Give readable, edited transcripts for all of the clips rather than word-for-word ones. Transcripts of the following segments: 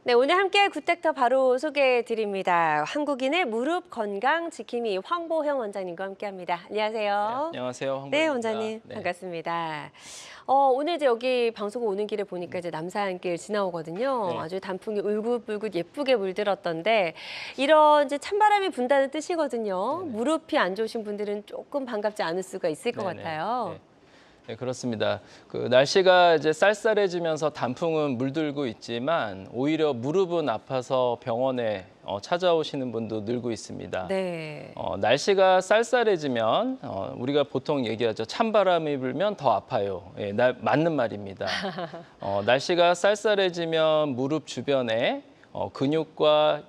네, 오늘 함께할 굿닥터 바로 소개해드립니다. 한국인의 무릎 건강 지킴이 황보형 원장님과 함께합니다. 안녕하세요. 네, 안녕하세요. 황보입니다. 네, 원장님 네. 반갑습니다. 오늘 이제 여기 방송 오는 길에 보니까 이제 남산길 지나오거든요. 네. 아주 단풍이 울긋불긋 예쁘게 물들었던데 이런 이제 찬바람이 분다는 뜻이거든요. 네네. 무릎이 안 좋으신 분들은 조금 반갑지 않을 수가 있을 것 네네. 같아요. 네. 네, 그렇습니다. 날씨가 이제 쌀쌀해지면서 단풍은 물들고 있지만 오히려 무릎은 아파서 병원에 찾아오시는 분도 늘고 있습니다. 네. 날씨가 쌀쌀해지면 우리가 보통 얘기하죠. 찬바람이 불면 더 아파요. 예, 맞는 말입니다. 날씨가 쌀쌀해지면 무릎 주변에 근육과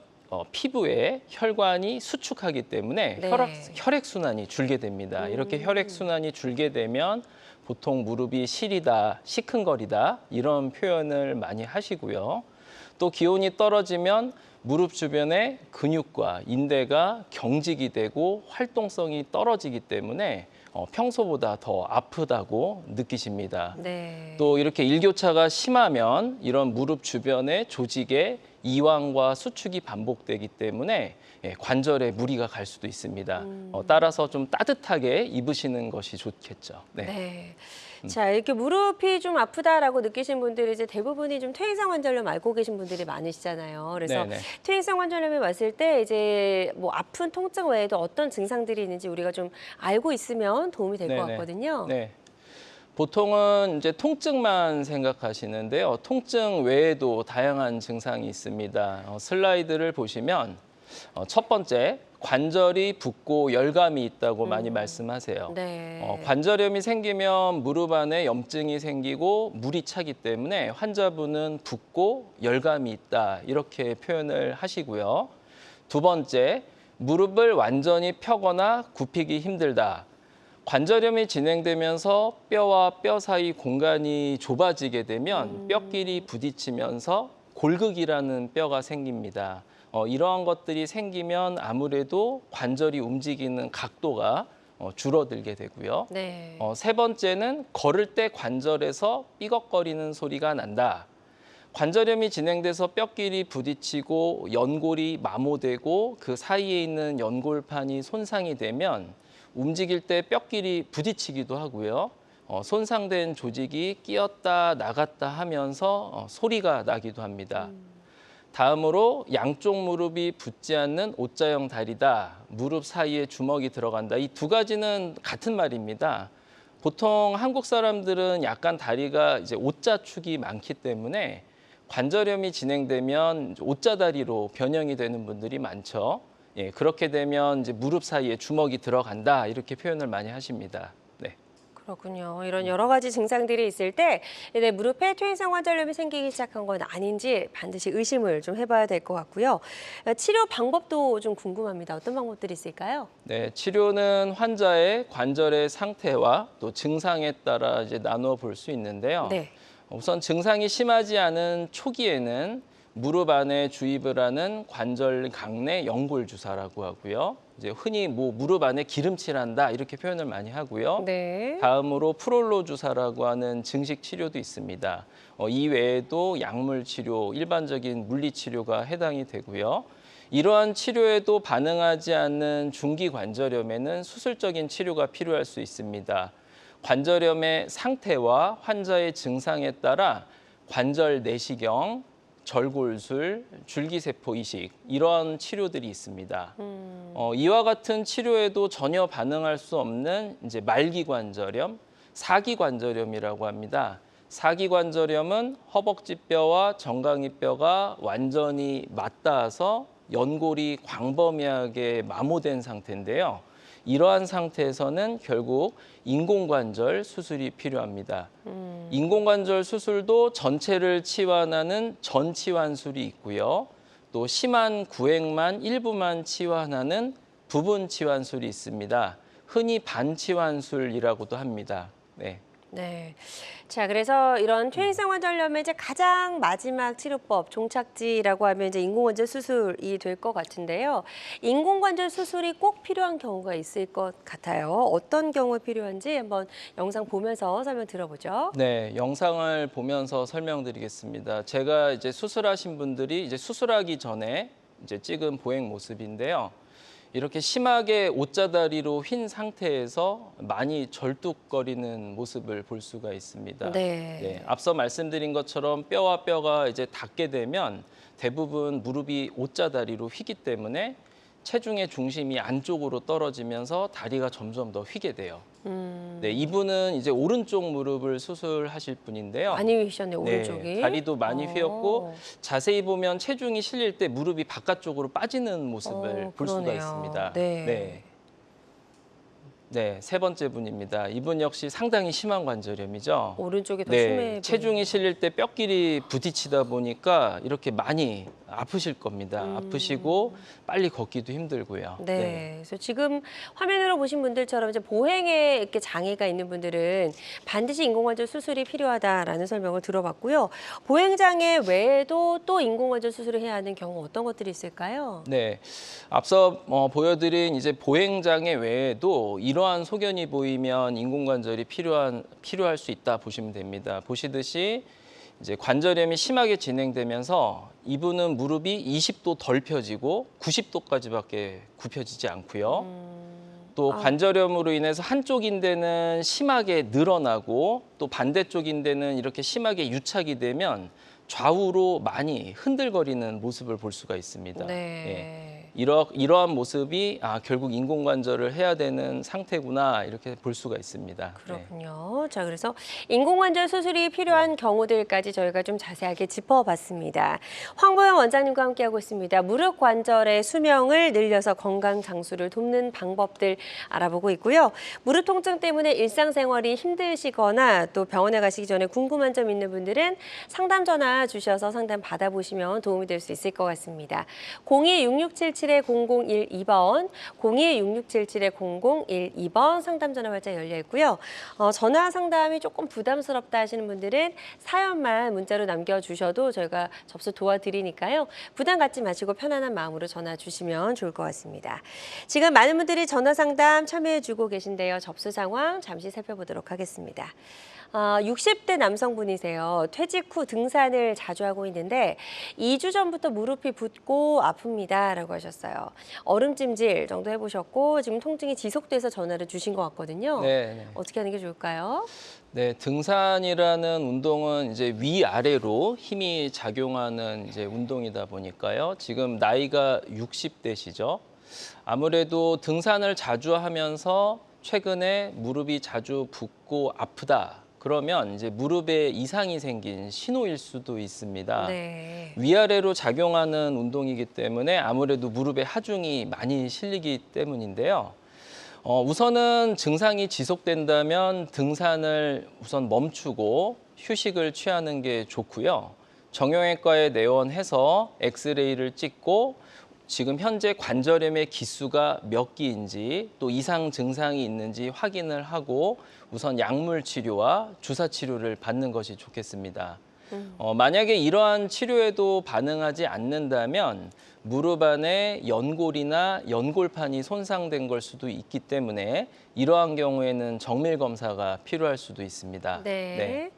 피부에 혈관이 수축하기 때문에 네. 혈액순환이 줄게 됩니다. 이렇게 혈액순환이 줄게 되면 보통 무릎이 시리다, 시큰거리다 이런 표현을 많이 하시고요. 또 기온이 떨어지면 무릎 주변의 근육과 인대가 경직이 되고 활동성이 떨어지기 때문에 평소보다 더 아프다고 느끼십니다. 네. 또 이렇게 일교차가 심하면 이런 무릎 주변의 조직에 이완과 수축이 반복되기 때문에 관절에 무리가 갈 수도 있습니다. 따라서 좀 따뜻하게 입으시는 것이 좋겠죠. 네. 네. 자, 이렇게 무릎이 좀 아프다라고 느끼신 분들이 이제 대부분이 좀 퇴행성 관절염 알고 계신 분들이 많으시잖아요. 그래서 네네. 퇴행성 관절염이 왔을 때 이제 뭐 아픈 통증 외에도 어떤 증상들이 있는지 우리가 좀 알고 있으면 도움이 될 것 네네. 같거든요. 네. 보통은 이제 통증만 생각하시는데요. 통증 외에도 다양한 증상이 있습니다. 슬라이드를 보시면 첫 번째, 관절이 붓고 열감이 있다고 많이 말씀하세요. 네. 관절염이 생기면 무릎 안에 염증이 생기고 물이 차기 때문에 환자분은 붓고 열감이 있다 이렇게 표현을 하시고요. 두 번째, 무릎을 완전히 펴거나 굽히기 힘들다. 관절염이 진행되면서 뼈와 뼈 사이 공간이 좁아지게 되면 뼈끼리 부딪히면서 골극이라는 뼈가 생깁니다. 이러한 것들이 생기면 아무래도 관절이 움직이는 각도가 줄어들게 되고요. 네. 세 번째는 걸을 때 관절에서 삐걱거리는 소리가 난다. 관절염이 진행돼서 뼈끼리 부딪히고 연골이 마모되고 그 사이에 있는 연골판이 손상이 되면 움직일 때 뼈끼리 부딪히기도 하고요. 손상된 조직이 끼었다 나갔다 하면서 소리가 나기도 합니다. 다음으로 양쪽 무릎이 붙지 않는 O자형 다리다. 무릎 사이에 주먹이 들어간다. 이 두 가지는 같은 말입니다. 보통 한국 사람들은 약간 다리가 이제 O자축이 많기 때문에 관절염이 진행되면 O자 다리로 변형이 되는 분들이 많죠. 예, 그렇게 되면 이제 무릎 사이에 주먹이 들어간다 이렇게 표현을 많이 하십니다. 네. 그렇군요. 이런 여러 가지 증상들이 있을 때 내 무릎에 퇴행성 관절염이 생기기 시작한 건 아닌지 반드시 의심을 좀 해봐야 될 것 같고요. 치료 방법도 좀 궁금합니다. 어떤 방법들이 있을까요? 네, 치료는 환자의 관절의 상태와 또 증상에 따라 이제 나누어 볼 수 있는데요. 네. 우선 증상이 심하지 않은 초기에는 무릎 안에 주입을 하는 관절 강내 연골 주사라고 하고요. 이제 흔히 뭐 무릎 안에 기름칠한다 이렇게 표현을 많이 하고요. 네. 다음으로 프롤로 주사라고 하는 증식 치료도 있습니다. 이 외에도 약물 치료, 일반적인 물리 치료가 해당이 되고요. 이러한 치료에도 반응하지 않는 중기 관절염에는 수술적인 치료가 필요할 수 있습니다. 관절염의 상태와 환자의 증상에 따라 관절 내시경, 절골술, 줄기세포 이식 이런 치료들이 있습니다. 이와 같은 치료에도 전혀 반응할 수 없는 이제 말기관절염, 사기관절염이라고 합니다. 사기관절염은 허벅지뼈와 정강이뼈가 완전히 맞닿아서 연골이 광범위하게 마모된 상태인데요. 이러한 상태에서는 결국 인공관절 수술이 필요합니다. 인공관절 수술도 전체를 치환하는 전치환술이 있고요. 또 심한 구획만 일부만 치환하는 부분 치환술이 있습니다. 흔히 반치환술이라고도 합니다. 네. 네. 자, 그래서 이런 퇴행성 관절염의 이제 가장 마지막 치료법, 종착지라고 하면 이제 인공관절 수술이 될 것 같은데요. 인공관절 수술이 꼭 필요한 경우가 있을 것 같아요. 어떤 경우에 필요한지 한번 영상 보면서 설명 들어보죠. 네, 영상을 보면서 설명드리겠습니다. 제가 이제 수술하신 분들이 이제 수술하기 전에 이제 찍은 보행 모습인데요. 이렇게 심하게 옷자다리로 휜 상태에서 많이 절뚝거리는 모습을 볼 수가 있습니다. 네. 앞서 말씀드린 것처럼 뼈와 뼈가 이제 닿게 되면 대부분 무릎이 옷자다리로 휘기 때문에 체중의 중심이 안쪽으로 떨어지면서 다리가 점점 더 휘게 돼요. 네, 이분은 이제 오른쪽 무릎을 수술하실 분인데요. 많이 휘셨네요, 오른쪽이. 네, 다리도 많이 휘었고 어. 자세히 보면 체중이 실릴 때 무릎이 바깥쪽으로 빠지는 모습을 볼 수가 그러네요. 있습니다. 네. 네, 세 번째 분입니다. 이분 역시 상당히 심한 관절염이죠. 오른쪽이 더 심해 체중이 실릴 때 뼈끼리 부딪히다 보니까 이렇게 많이 아프실 겁니다. 아프시고 빨리 걷기도 힘들고요. 네. 그래서 지금 화면으로 보신 분들처럼 이제 보행에 이렇게 장애가 있는 분들은 반드시 인공관절 수술이 필요하다라는 설명을 들어봤고요. 보행 장애 외에도 또 인공관절 수술을 해야 하는 경우 어떤 것들이 있을까요? 네, 앞서 보여드린 이제 보행장애 외에도 이러한 소견이 보이면 인공관절이 필요할 수 있다 보시면 됩니다. 보시듯이 이제 관절염이 심하게 진행되면서 이분은 무릎이 20도 덜 펴지고 90도까지밖에 굽혀지지 않고요. 또 관절염으로 인해서 한쪽 인대는 심하게 늘어나고 또 반대쪽 인대는 이렇게 심하게 유착이 되면 좌우로 많이 흔들거리는 모습을 볼 수가 있습니다. 네. 이러한 모습이 결국 인공관절을 해야 되는 상태구나 이렇게 볼 수가 있습니다. 그렇군요. 자, 그래서 인공관절 수술이 필요한 경우들까지 저희가 좀 자세하게 짚어봤습니다. 황보영 원장님과 함께하고 있습니다. 무릎 관절의 수명을 늘려서 건강 장수를 돕는 방법들 알아보고 있고요. 무릎 통증 때문에 일상생활이 힘드시거나 또 병원에 가시기 전에 궁금한 점 있는 분들은 상담 전화 주셔서 상담 받아보시면 도움이 될 수 있을 것 같습니다. 02-6677-0012번, 02-6677-0012번 상담 전화 활짝 열려 있고요. 전화 상담이 조금 부담스럽다 하시는 분들은 사연만 문자로 남겨주셔도 저희가 접수 도와드리니까요. 부담 갖지 마시고 편안한 마음으로 전화 주시면 좋을 것 같습니다. 지금 많은 분들이 전화 상담 참여해주고 계신데요. 접수 상황 잠시 살펴보도록 하겠습니다. 60대 남성분이세요. 퇴직 후 등산을 자주 하고 있는데 2주 전부터 무릎이 붓고 아픕니다 라고 하셨어요. 얼음찜질 정도 해보셨고 지금 통증이 지속돼서 전화를 주신 것 같거든요. 네. 어떻게 하는 게 좋을까요? 네, 등산이라는 운동은 이제 위아래로 힘이 작용하는 이제 운동이다 보니까요. 지금 나이가 60대시죠. 아무래도 등산을 자주 하면서 최근에 무릎이 자주 붓고 아프다. 그러면 이제 무릎에 이상이 생긴 신호일 수도 있습니다. 네. 위아래로 작용하는 운동이기 때문에 아무래도 무릎에 하중이 많이 실리기 때문인데요. 우선은 증상이 지속된다면 등산을 우선 멈추고 휴식을 취하는 게 좋고요. 정형외과에 내원해서 엑스레이를 찍고 지금 현재 관절염의 기수가 몇 기인지 또 이상 증상이 있는지 확인을 하고 우선 약물 치료와 주사 치료를 받는 것이 좋겠습니다. 만약에 이러한 치료에도 반응하지 않는다면 무릎 안에 연골이나 연골판이 손상된 걸 수도 있기 때문에 이러한 경우에는 정밀 검사가 필요할 수도 있습니다. 네.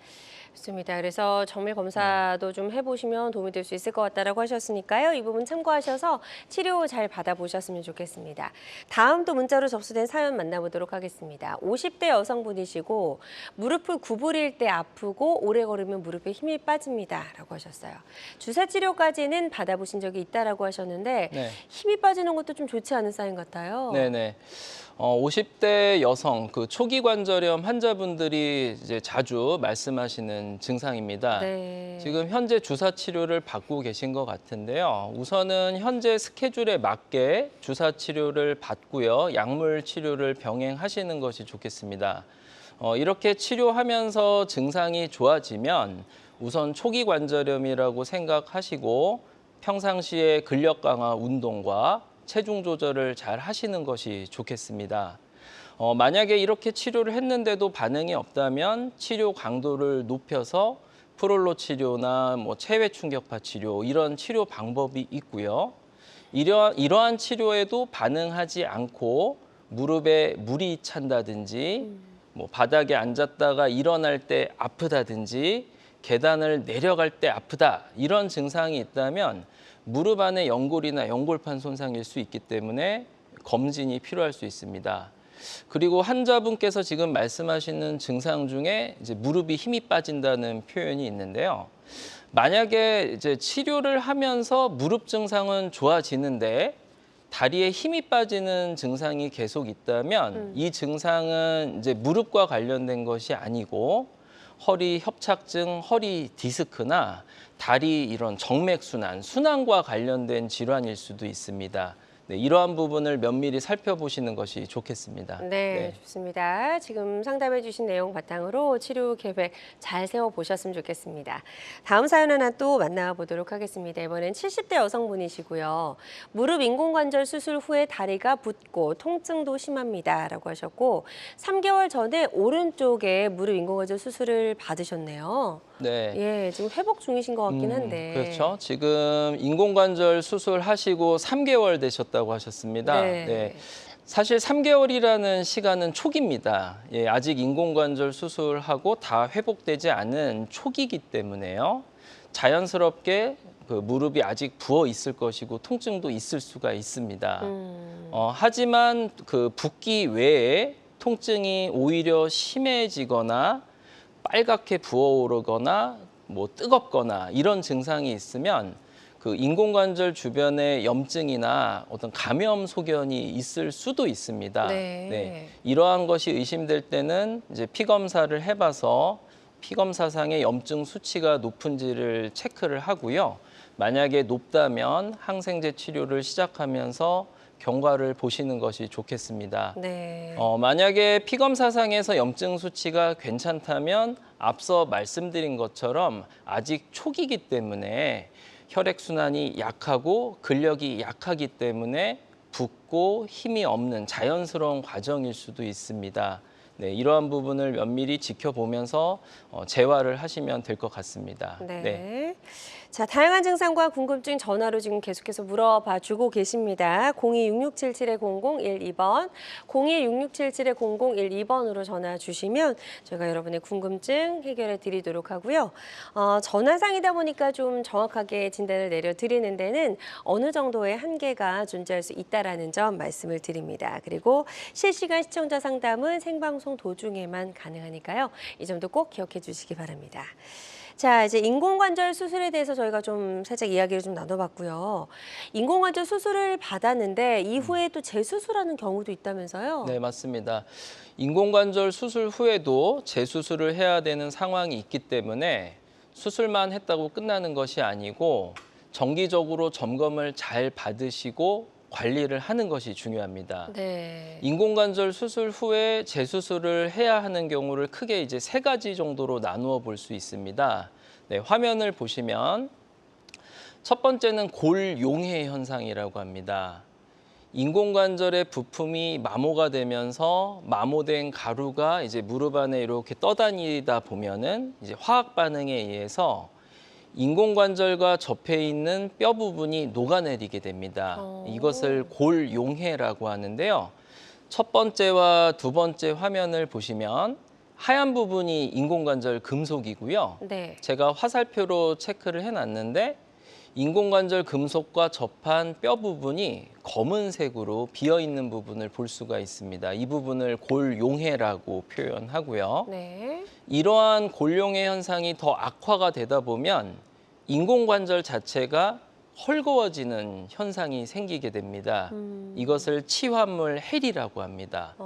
좋습니다. 그래서 정밀 검사도 좀 해보시면 도움이 될 수 있을 것 같다라고 하셨으니까요. 이 부분 참고하셔서 치료 잘 받아보셨으면 좋겠습니다. 다음 또 문자로 접수된 사연 만나보도록 하겠습니다. 50대 여성분이시고 무릎을 구부릴 때 아프고 오래 걸으면 무릎에 힘이 빠집니다라고 하셨어요. 주사 치료까지는 받아보신 적이 있다라고 하셨는데 네. 힘이 빠지는 것도 좀 좋지 않은 사인 같아요. 네네. 50대 여성 그 초기 관절염 환자분들이 이제 자주 말씀하시는 증상입니다. 네. 지금 현재 주사 치료를 받고 계신 것 같은데요. 우선은 현재 스케줄에 맞게 주사 치료를 받고요. 약물 치료를 병행하시는 것이 좋겠습니다. 이렇게 치료하면서 증상이 좋아지면 우선 초기 관절염이라고 생각하시고 평상시에 근력 강화 운동과 체중 조절을 잘 하시는 것이 좋겠습니다. 만약에 이렇게 치료를 했는데도 반응이 없다면 치료 강도를 높여서 프롤로 치료나 체외 충격파 치료 이런 치료 방법이 있고요. 이러한 치료에도 반응하지 않고 무릎에 물이 찬다든지 바닥에 앉았다가 일어날 때 아프다든지 계단을 내려갈 때 아프다 이런 증상이 있다면 무릎 안에 연골이나 연골판 손상일 수 있기 때문에 검진이 필요할 수 있습니다. 그리고 환자분께서 지금 말씀하시는 증상 중에 이제 무릎이 힘이 빠진다는 표현이 있는데요. 만약에 이제 치료를 하면서 무릎 증상은 좋아지는데 다리에 힘이 빠지는 증상이 계속 있다면 이 증상은 이제 무릎과 관련된 것이 아니고 허리 협착증, 허리 디스크나 다리 이런 정맥순환, 순환과 관련된 질환일 수도 있습니다. 네, 이러한 부분을 면밀히 살펴보시는 것이 좋겠습니다. 네, 좋습니다. 지금 상담해 주신 내용 바탕으로 치료 계획 잘 세워보셨으면 좋겠습니다. 다음 사연 하나 또 만나보도록 하겠습니다. 이번엔 70대 여성분이시고요. 무릎 인공관절 수술 후에 다리가 붓고 통증도 심합니다. 라고 하셨고 3개월 전에 오른쪽에 무릎 인공관절 수술을 받으셨네요. 네. 예, 지금 회복 중이신 것 같긴 한데. 그렇죠. 지금 인공관절 수술하시고 3개월 되셨다고 하셨습니다. 네. 사실 3개월이라는 시간은 초기입니다. 예, 아직 인공관절 수술하고 다 회복되지 않은 초기이기 때문에요. 자연스럽게 그 무릎이 아직 부어 있을 것이고 통증도 있을 수가 있습니다. 하지만 그 붓기 외에 통증이 오히려 심해지거나 빨갛게 부어오르거나 뜨겁거나 이런 증상이 있으면 그 인공관절 주변에 염증이나 어떤 감염 소견이 있을 수도 있습니다. 네. 이러한 것이 의심될 때는 이제 피 검사를 해봐서 피 검사상의 염증 수치가 높은지를 체크를 하고요. 만약에 높다면 항생제 치료를 시작하면서 경과를 보시는 것이 좋겠습니다. 네. 만약에 피검사상에서 염증 수치가 괜찮다면 앞서 말씀드린 것처럼 아직 초기이기 때문에 혈액순환이 약하고 근력이 약하기 때문에 붓고 힘이 없는 자연스러운 과정일 수도 있습니다. 네, 이러한 부분을 면밀히 지켜보면서 재활을 하시면 될 것 같습니다. 네. 자, 다양한 증상과 궁금증 전화로 지금 계속해서 물어봐 주고 계십니다. 02-6677-0012번, 02-6677-0012번으로 전화 주시면 저희가 여러분의 궁금증 해결해 드리도록 하고요. 전화상이다 보니까 좀 정확하게 진단을 내려드리는 데는 어느 정도의 한계가 존재할 수 있다는 점 말씀을 드립니다. 그리고 실시간 시청자 상담은 생방송 도중에만 가능하니까요. 이 점도 꼭 기억해 주시기 바랍니다. 자, 이제 인공관절 수술에 대해서 저희가 좀 살짝 이야기를 좀 나눠봤고요. 인공관절 수술을 받았는데 이후에 또 재수술하는 경우도 있다면서요? 네, 맞습니다. 인공관절 수술 후에도 재수술을 해야 되는 상황이 있기 때문에 수술만 했다고 끝나는 것이 아니고 정기적으로 점검을 잘 받으시고 관리를 하는 것이 중요합니다. 네. 인공관절 수술 후에 재수술을 해야 하는 경우를 크게 이제 3가지 정도로 나누어 볼 수 있습니다. 네, 화면을 보시면 첫 번째는 골용해 현상이라고 합니다. 인공관절의 부품이 마모가 되면서 마모된 가루가 이제 무릎 안에 이렇게 떠다니다 보면은 이제 화학 반응에 의해서 인공관절과 접해 있는 뼈 부분이 녹아내리게 됩니다. 이것을 골용해라고 하는데요. 첫 번째와 두 번째 화면을 보시면 하얀 부분이 인공관절 금속이고요. 네. 제가 화살표로 체크를 해놨는데 인공관절 금속과 접한 뼈 부분이 검은색으로 비어있는 부분을 볼 수가 있습니다. 이 부분을 골용해라고 표현하고요. 네. 이러한 골용해 현상이 더 악화가 되다 보면 인공관절 자체가 헐거워지는 현상이 생기게 됩니다. 이것을 치환물 해리라고 합니다.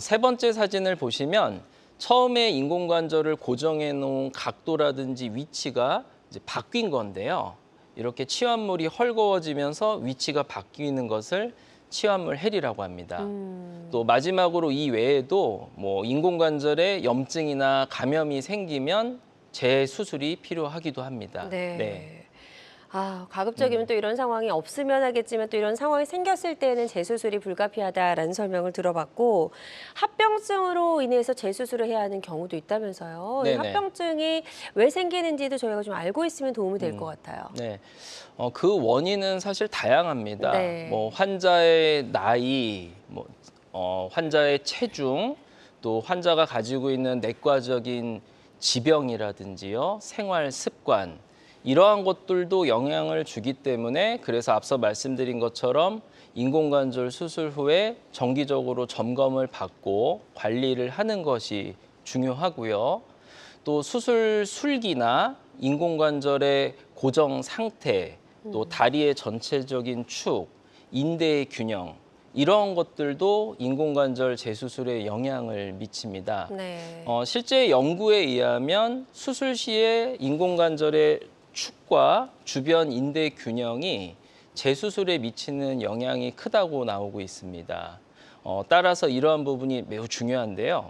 세 번째 사진을 보시면 처음에 인공관절을 고정해 놓은 각도라든지 위치가 이제 바뀐 건데요. 이렇게 치환물이 헐거워지면서 위치가 바뀌는 것을 치환물 해리라고 합니다. 또 마지막으로 이 외에도 뭐 인공관절에 염증이나 감염이 생기면 재수술이 필요하기도 합니다. 네. 가급적이면 또 이런 상황이 없으면 하겠지만 또 이런 상황이 생겼을 때는 재수술이 불가피하다라는 설명을 들어봤고 합병증으로 인해서 재수술을 해야 하는 경우도 있다면서요. 이 네네. 합병증이 왜 생기는지도 저희가 좀 알고 있으면 도움이 될 것 같아요. 네, 그 원인은 사실 다양합니다. 네. 뭐 환자의 나이, 환자의 체중, 또 환자가 가지고 있는 내과적인 질병이라든지요, 생활 습관 이러한 것들도 영향을 주기 때문에 그래서 앞서 말씀드린 것처럼 인공관절 수술 후에 정기적으로 점검을 받고 관리를 하는 것이 중요하고요. 또 수술 술기나 인공관절의 고정 상태, 또 다리의 전체적인 축, 인대의 균형 이런 것들도 인공관절 재수술에 영향을 미칩니다. 네. 실제 연구에 의하면 수술 시에 인공관절의 축과 주변 인대 균형이 재수술에 미치는 영향이 크다고 나오고 있습니다. 따라서 이러한 부분이 매우 중요한데요.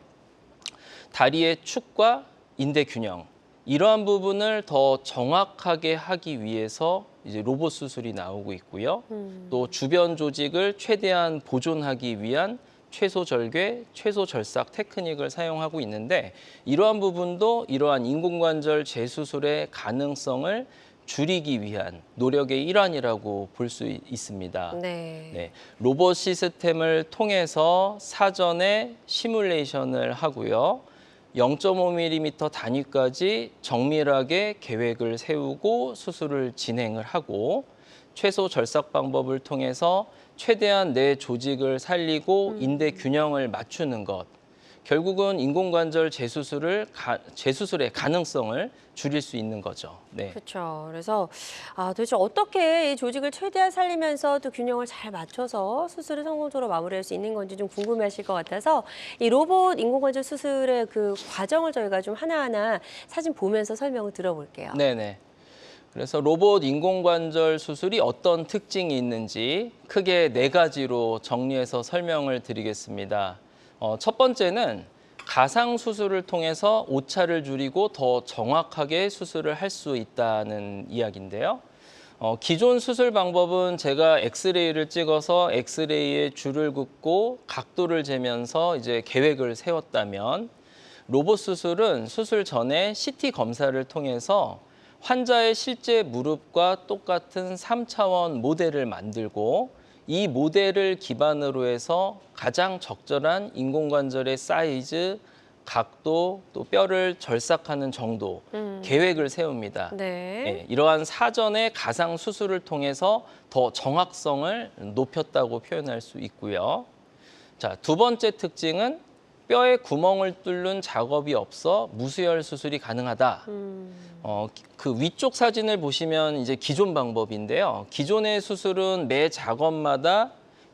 다리의 축과 인대 균형, 이러한 부분을 더 정확하게 하기 위해서 이제 로봇 수술이 나오고 있고요. 또 주변 조직을 최대한 보존하기 위한 최소 절개, 최소 절삭 테크닉을 사용하고 있는데 이러한 부분도 이러한 인공관절 재수술의 가능성을 줄이기 위한 노력의 일환이라고 볼 수 있습니다. 네. 네, 로봇 시스템을 통해서 사전에 시뮬레이션을 하고요. 0.5mm 단위까지 정밀하게 계획을 세우고 수술을 진행을 하고 최소 절삭 방법을 통해서 최대한 내 조직을 살리고 인대 균형을 맞추는 것. 결국은 인공관절 재수술의 가능성을 줄일 수 있는 거죠. 네. 그렇죠. 그래서 도대체 어떻게 이 조직을 최대한 살리면서 또 균형을 잘 맞춰서 수술을 성공적으로 마무리할 수 있는 건지 좀 궁금해하실 것 같아서 이 로봇 인공관절 수술의 그 과정을 저희가 좀 하나하나 사진 보면서 설명을 들어볼게요. 네네. 그래서 로봇 인공관절 수술이 어떤 특징이 있는지 크게 4가지로 정리해서 설명을 드리겠습니다. 첫 번째는 가상 수술을 통해서 오차를 줄이고 더 정확하게 수술을 할 수 있다는 이야기인데요. 기존 수술 방법은 제가 엑스레이를 찍어서 엑스레이에 줄을 긋고 각도를 재면서 이제 계획을 세웠다면 로봇 수술은 수술 전에 CT 검사를 통해서 환자의 실제 무릎과 똑같은 3차원 모델을 만들고 이 모델을 기반으로 해서 가장 적절한 인공관절의 사이즈, 각도, 또 뼈를 절삭하는 정도, 계획을 세웁니다. 네. 예, 이러한 사전의 가상 수술을 통해서 더 정확성을 높였다고 표현할 수 있고요. 자, 두 번째 특징은 뼈에 구멍을 뚫는 작업이 없어 무수혈 수술이 가능하다. 그 위쪽 사진을 보시면 이제 기존 방법인데요. 기존의 수술은 매 작업마다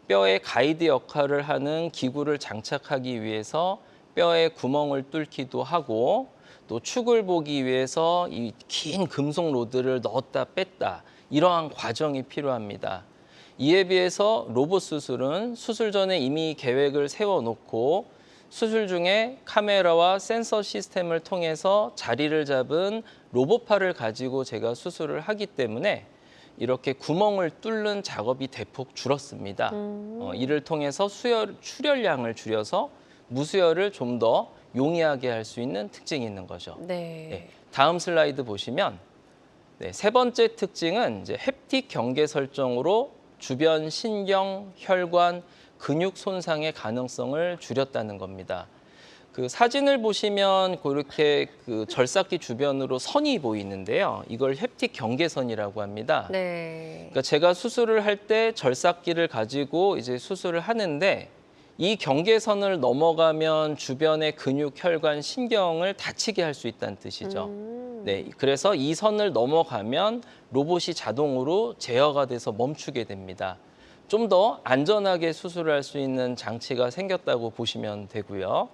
뼈에 가이드 역할을 하는 기구를 장착하기 위해서 뼈에 구멍을 뚫기도 하고 또 축을 보기 위해서 이 긴 금속 로드를 넣었다 뺐다 이러한 과정이 필요합니다. 이에 비해서 로봇 수술은 수술 전에 이미 계획을 세워놓고 수술 중에 카메라와 센서 시스템을 통해서 자리를 잡은 로봇팔을 가지고 제가 수술을 하기 때문에 이렇게 구멍을 뚫는 작업이 대폭 줄었습니다. 이를 통해서 출혈량을 줄여서 무수혈을 좀 더 용이하게 할 수 있는 특징이 있는 거죠. 네. 네, 다음 슬라이드 보시면 네, 세 번째 특징은 이제 햅틱 경계 설정으로 주변 신경, 혈관, 근육 손상의 가능성을 줄였다는 겁니다. 그 사진을 보시면 그렇게 그 절삭기 주변으로 선이 보이는데요. 이걸 햅틱 경계선이라고 합니다. 네. 그러니까 제가 수술을 할 때 절삭기를 가지고 이제 수술을 하는데 이 경계선을 넘어가면 주변의 근육, 혈관, 신경을 다치게 할 수 있다는 뜻이죠. 네, 그래서 이 선을 넘어가면 로봇이 자동으로 제어가 돼서 멈추게 됩니다. 좀 더 안전하게 수술을 할 수 있는 장치가 생겼다고 보시면 되고요.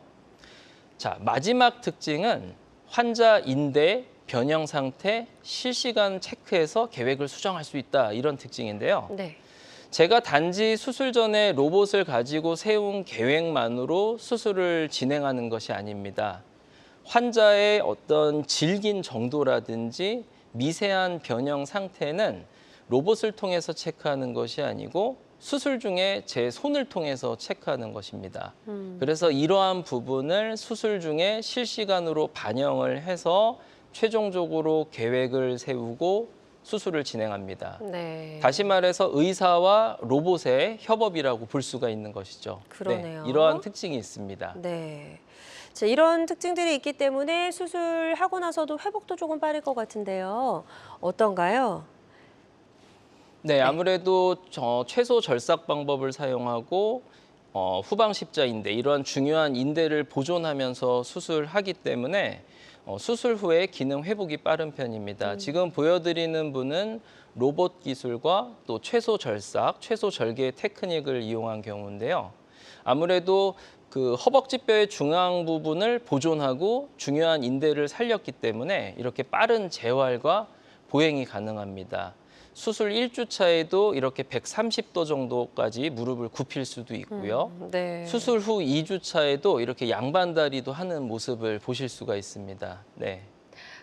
자, 마지막 특징은 환자 인대, 변형 상태, 실시간 체크해서 계획을 수정할 수 있다, 이런 특징인데요. 네. 제가 단지 수술 전에 로봇을 가지고 세운 계획만으로 수술을 진행하는 것이 아닙니다. 환자의 어떤 질긴 정도라든지 미세한 변형 상태는 로봇을 통해서 체크하는 것이 아니고 수술 중에 제 손을 통해서 체크하는 것입니다. 그래서 이러한 부분을 수술 중에 실시간으로 반영을 해서 최종적으로 계획을 세우고 수술을 진행합니다. 네. 다시 말해서 의사와 로봇의 협업이라고 볼 수가 있는 것이죠. 그러네요. 네, 이러한 특징이 있습니다. 네. 자, 이런 특징들이 있기 때문에 수술하고 나서도 회복도 조금 빠를 것 같은데요. 어떤가요? 네, 아무래도 최소 절삭 방법을 사용하고 후방 십자인대, 이러한 중요한 인대를 보존하면서 수술하기 때문에 수술 후에 기능 회복이 빠른 편입니다. 지금 보여드리는 분은 로봇 기술과 또 최소 절삭, 최소 절개 테크닉을 이용한 경우인데요. 아무래도 그 허벅지뼈의 중앙 부분을 보존하고 중요한 인대를 살렸기 때문에 이렇게 빠른 재활과 보행이 가능합니다. 수술 1주차에도 이렇게 130도 정도까지 무릎을 굽힐 수도 있고요. 네. 수술 후 2주차에도 이렇게 양반다리도 하는 모습을 보실 수가 있습니다. 네.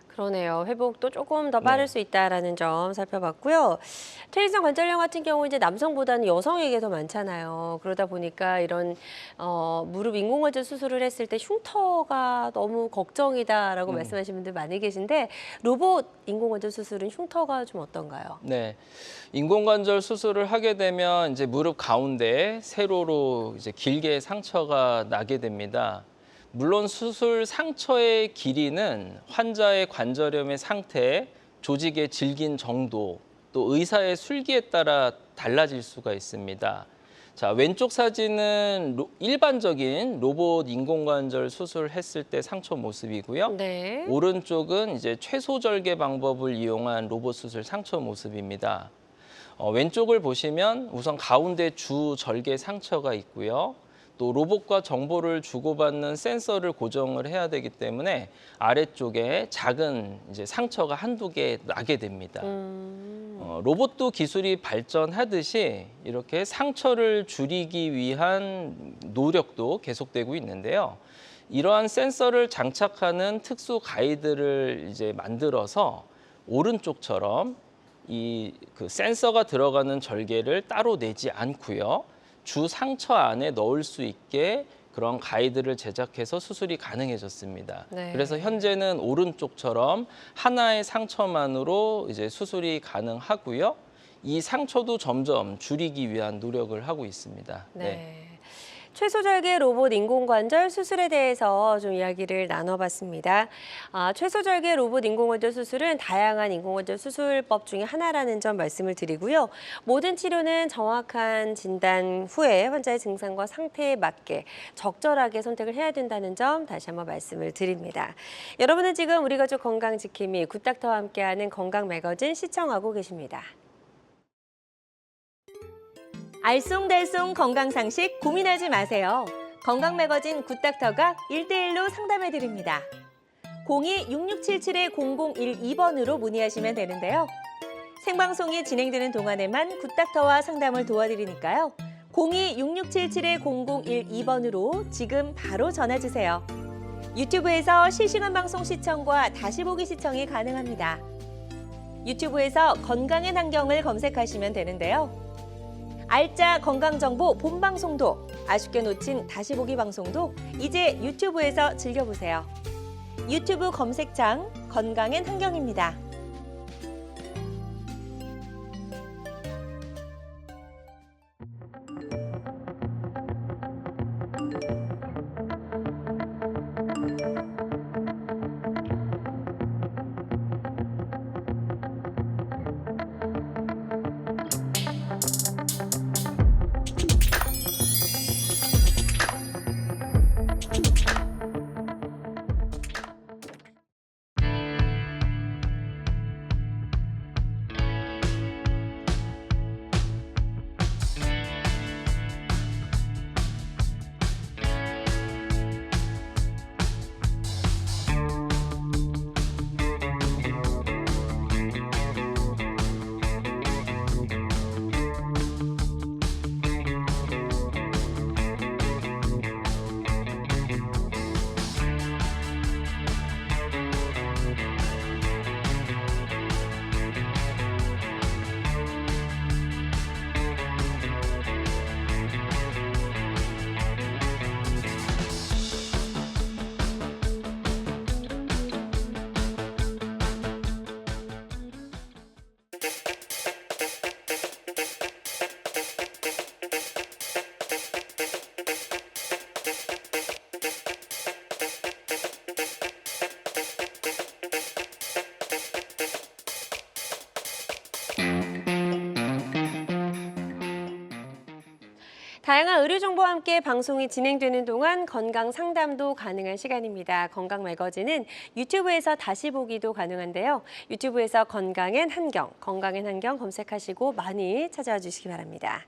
그러네요. 회복도 조금 더 빠를 네. 수 있다라는 점 살펴봤고요. 퇴행성 관절염 같은 경우 이제 남성보다는 여성에게 더 많잖아요. 그러다 보니까 이런 무릎 인공관절 수술을 했을 때 흉터가 너무 걱정이다라고 말씀하시는 분들 많이 계신데 로봇 인공관절 수술은 흉터가 좀 어떤가요? 네. 인공관절 수술을 하게 되면 이제 무릎 가운데 세로로 이제 길게 상처가 나게 됩니다. 물론 수술 상처의 길이는 환자의 관절염의 상태, 조직의 질긴 정도, 또 의사의 술기에 따라 달라질 수가 있습니다. 자, 왼쪽 사진은 일반적인 로봇 인공관절 수술했을 때 상처 모습이고요. 네. 오른쪽은 이제 최소 절개 방법을 이용한 로봇 수술 상처 모습입니다. 왼쪽을 보시면 우선 가운데 주 절개 상처가 있고요. 또 로봇과 정보를 주고받는 센서를 고정을 해야 되기 때문에 아래쪽에 작은 이제 상처가 한두 개 나게 됩니다. 로봇도 기술이 발전하듯이 이렇게 상처를 줄이기 위한 노력도 계속되고 있는데요. 이러한 센서를 장착하는 특수 가이드를 이제 만들어서 오른쪽처럼 이 그 센서가 들어가는 절개를 따로 내지 않고요. 주 상처 안에 넣을 수 있게 그런 가이드를 제작해서 수술이 가능해졌습니다. 네. 그래서 현재는 오른쪽처럼 하나의 상처만으로 이제 수술이 가능하고요. 이 상처도 점점 줄이기 위한 노력을 하고 있습니다. 네. 최소절개 로봇 인공관절 수술에 대해서 좀 이야기를 나눠봤습니다. 최소절개 로봇 인공관절 수술은 다양한 인공관절 수술법 중에 하나라는 점 말씀을 드리고요. 모든 치료는 정확한 진단 후에 환자의 증상과 상태에 맞게 적절하게 선택을 해야 된다는 점 다시 한번 말씀을 드립니다. 여러분은 지금 우리 가족 건강 지킴이 굿닥터와 함께하는 건강 매거진 시청하고 계십니다. 알쏭달쏭 건강상식 고민하지 마세요. 건강 매거진 굿닥터가 1대1로 상담해드립니다. 02-6677-0012번으로 문의하시면 되는데요. 생방송이 진행되는 동안에만 굿닥터와 상담을 도와드리니까요. 02-6677-0012번으로 지금 바로 전화주세요. 유튜브에서 실시간 방송 시청과 다시 보기 시청이 가능합니다. 유튜브에서 건강의 환경을 검색하시면 되는데요. 알짜 건강정보 본방송도 아쉽게 놓친 다시 보기 방송도 이제 유튜브에서 즐겨보세요. 유튜브 검색창 건강엔 환경입니다. 다양한 의료 정보와 함께 방송이 진행되는 동안 건강 상담도 가능한 시간입니다. 건강 매거진은 유튜브에서 다시 보기도 가능한데요. 유튜브에서 건강엔 한경 검색하시고 많이 찾아와 주시기 바랍니다.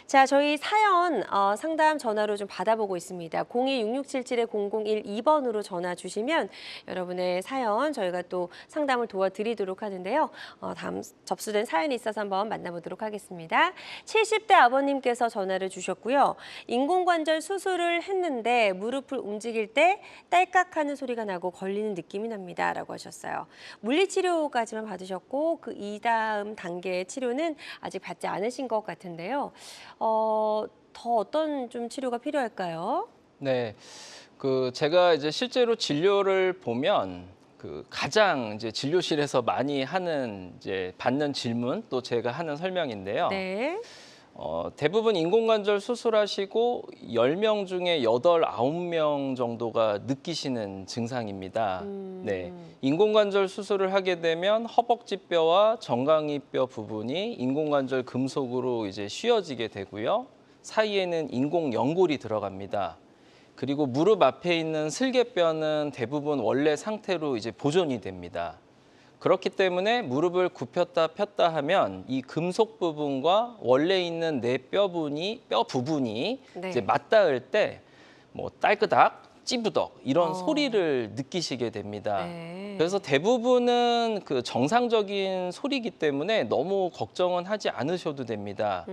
자, 저희 사연 상담 전화로 좀 받아보고 있습니다. 02-6677-0012번으로 전화 주시면 여러분의 사연 저희가 또 상담을 도와드리도록 하는데요. 다음 접수된 사연이 있어서 한번 만나보도록 하겠습니다. 70대 아버님께서 전화를 주셨고요. 인공관절 수술을 했는데 무릎을 움직일 때 딸깍하는 소리가 나고 걸리는 느낌이 납니다. 라고 하셨어요. 물리치료까지만 받으셨고 그 이다음 단계의 치료는 아직 받지 않으신 것 같은데요. 더 어떤 좀 치료가 필요할까요? 네, 제가 이제 실제로 진료를 보면 가장 이제 진료실에서 많이 하는 이제 받는 질문 또 제가 하는 설명인데요. 네. 대부분 인공관절 수술하시고 10명 중에 8, 9명 정도가 느끼시는 증상입니다. 네, 인공관절 수술을 하게 되면 허벅지뼈와 정강이뼈 부분이 인공관절 금속으로 이제 휘어지게 되고요. 사이에는 인공 연골이 들어갑니다. 그리고 무릎 앞에 있는 슬개뼈는 대부분 원래 상태로 이제 보존이 됩니다. 그렇기 때문에 무릎을 굽혔다 폈다 하면 이 금속 부분과 원래 있는 뼈 부분이 네. 이제 맞닿을 때 뭐 딸그닥, 찌부덕 이런 소리를 느끼시게 됩니다. 네. 그래서 대부분은 정상적인 소리이기 때문에 너무 걱정은 하지 않으셔도 됩니다.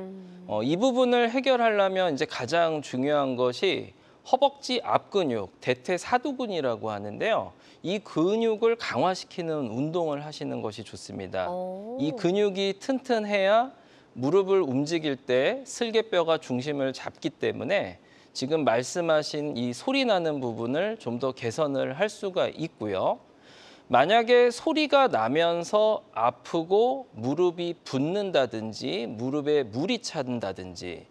이 부분을 해결하려면 이제 가장 중요한 것이 허벅지 앞근육, 대퇴사두근이라고 하는데요. 이 근육을 강화시키는 운동을 하시는 것이 좋습니다. 이 근육이 튼튼해야 무릎을 움직일 때 슬개뼈가 중심을 잡기 때문에 지금 말씀하신 이 소리 나는 부분을 좀 더 개선을 할 수가 있고요. 만약에 소리가 나면서 아프고 무릎이 붓는다든지 무릎에 물이 찬다든지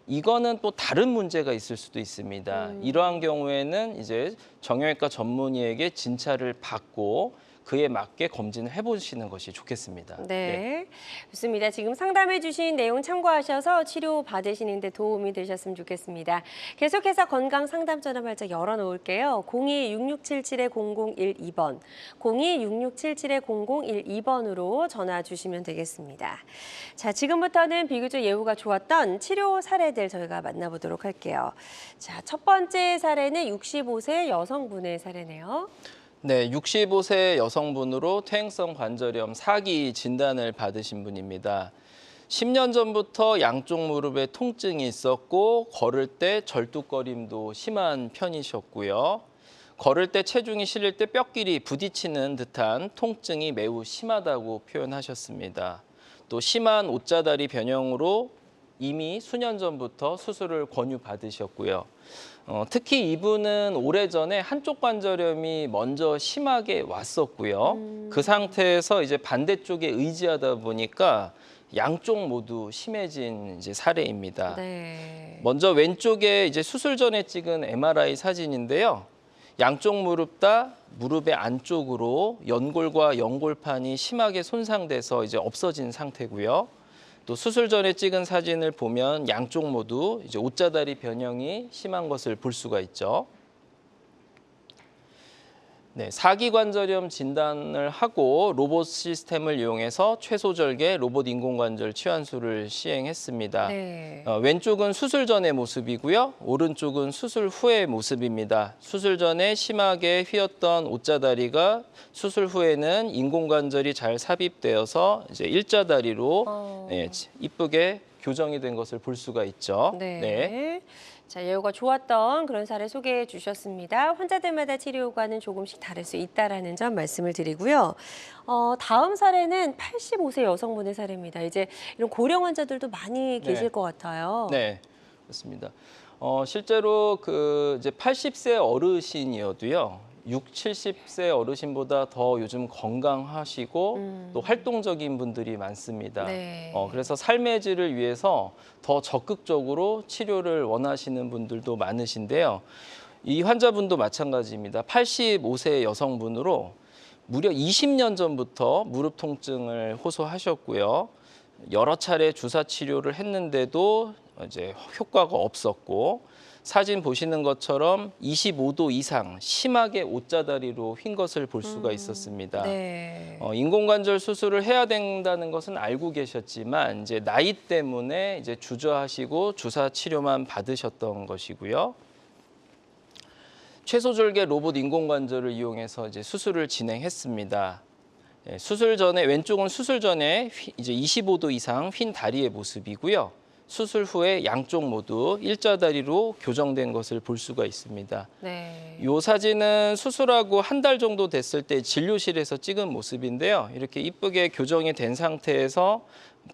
이거는 또 다른 문제가 있을 수도 있습니다. 이러한 경우에는 이제 정형외과 전문의에게 진찰을 받고 그에 맞게 검진을 해보시는 것이 좋겠습니다. 네, 좋습니다. 지금 상담해 주신 내용 참고하셔서 치료 받으시는 데 도움이 되셨으면 좋겠습니다. 계속해서 건강 상담 전화 발작 열어놓을게요. 02-6677-0012번, 02-6677-0012번으로 전화 주시면 되겠습니다. 자, 지금부터는 비교적 예후가 좋았던 치료 사례들 저희가 만나보도록 할게요. 자, 첫 번째 사례는 65세 여성분의 사례네요. 네, 65세 여성분으로 퇴행성 관절염 4기 진단을 받으신 분입니다. 10년 전부터 양쪽 무릎에 통증이 있었고 걸을 때 절뚝거림도 심한 편이셨고요. 걸을 때 체중이 실릴 때 뼈끼리 부딪히는 듯한 통증이 매우 심하다고 표현하셨습니다. 또 심한 옷자다리 변형으로 이미 수년 전부터 수술을 권유받으셨고요. 특히 이분은 오래전에 한쪽 관절염이 먼저 심하게 왔었고요. 그 상태에서 이제 반대쪽에 의지하다 보니까 양쪽 모두 심해진 이제 사례입니다. 네. 먼저 왼쪽에 이제 수술 전에 찍은 MRI 사진인데요. 양쪽 무릎 다 무릎의 안쪽으로 연골과 연골판이 심하게 손상돼서 이제 없어진 상태고요. 또 수술 전에 찍은 사진을 보면 양쪽 모두 이제 옷자다리 변형이 심한 것을 볼 수가 있죠. 네, 4기 관절염 진단을 하고 로봇 시스템을 이용해서 최소절개 로봇 인공관절 치환술을 시행했습니다. 네. 왼쪽은 수술 전의 모습이고요. 오른쪽은 수술 후의 모습입니다. 수술 전에 심하게 휘었던 옷자다리가 수술 후에는 인공관절이 잘 삽입되어서 이제 일자다리로 이쁘게 교정이 된 것을 볼 수가 있죠. 네. 자, 예후가 좋았던 그런 사례 소개해 주셨습니다. 환자들마다 치료 효과는 조금씩 다를 수 있다라는 점 말씀을 드리고요. 다음 사례는 85세 여성분의 사례입니다. 이제 이런 고령 환자들도 많이 계실 것 같아요. 네, 그렇습니다. 실제로 이제 80세 어르신이어도요. 60, 70세 어르신보다 더 요즘 건강하시고 또 활동적인 분들이 많습니다. 네. 그래서 삶의 질을 위해서 더 적극적으로 치료를 원하시는 분들도 많으신데요. 이 환자분도 마찬가지입니다. 85세 여성분으로 무려 20년 전부터 무릎 통증을 호소하셨고요. 여러 차례 주사 치료를 했는데도 이제 효과가 없었고 사진 보시는 것처럼 25도 이상 심하게 옷자다리로 휜 것을 볼 수가 있었습니다. 네. 인공관절 수술을 해야 된다는 것은 알고 계셨지만 이제 나이 때문에 이제 주저하시고 주사 치료만 받으셨던 것이고요. 최소절개 로봇 인공관절을 이용해서 이제 수술을 진행했습니다. 수술 전에 왼쪽은 수술 전에 이제 25도 이상 휜 다리의 모습이고요. 수술 후에 양쪽 모두 일자다리로 교정된 것을 볼 수가 있습니다. 네. 이 사진은 수술하고 한 달 정도 됐을 때 진료실에서 찍은 모습인데요. 이렇게 이쁘게 교정이 된 상태에서